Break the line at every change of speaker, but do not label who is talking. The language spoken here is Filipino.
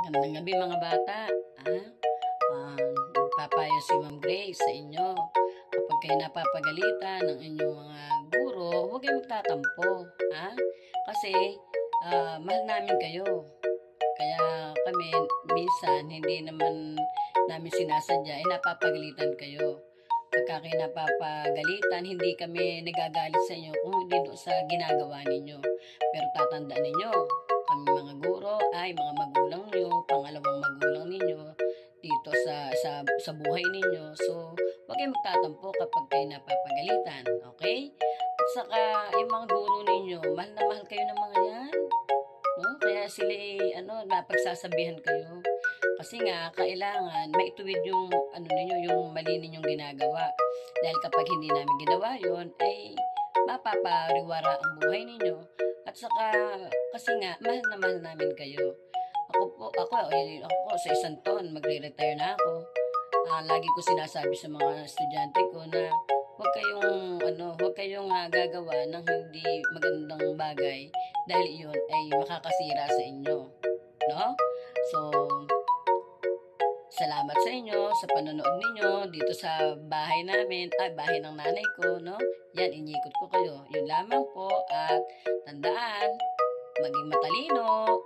Magandang gabi mga bata. Ah, Magpapayo si Ma'am Grace sa inyo. Kapag kayo napapagalitan ng inyong mga guro, huwag kayong magtatampo. Kasi mahal namin kayo. Kaya kami, minsan, hindi naman namin sinasadya, napapagalitan kayo. Pagka kayo napapagalitan, hindi kami nagagalit sa inyo kung hindi doon sa ginagawa ninyo. Pero tatandaan ninyo, kami mga guro ay mga magulang nyo, pangalawang magulang ninyo dito sa buhay ninyo. So, huwag kayong magtatampo kapag kayo napapagalitan. Okay? At saka, yung mga guro ninyo, mahal na mahal kayo ng mga yan. No? Kaya sila, napagsasabihan kayo. Kasi nga, kailangan maituwid yung, ninyo, yung mali ninyong ginagawa. Dahil kapag hindi namin ginawa yon ay mapapariwara ang buhay ninyo. At saka, kasi nga, mahal na mahal namin kayo. Ako sa isang taon, magre-retire na ako. Lagi ko sinasabi sa mga estudyante ko na huwag kayong gagawa ng hindi magandang bagay dahil iyon ay makakasira sa inyo, no? So, salamat sa inyo sa panonood ninyo dito sa bahay namin, bahay ng nanay ko, no? Yan, inikot ko kayo. Yun lamang po at tandaan, maging matalino.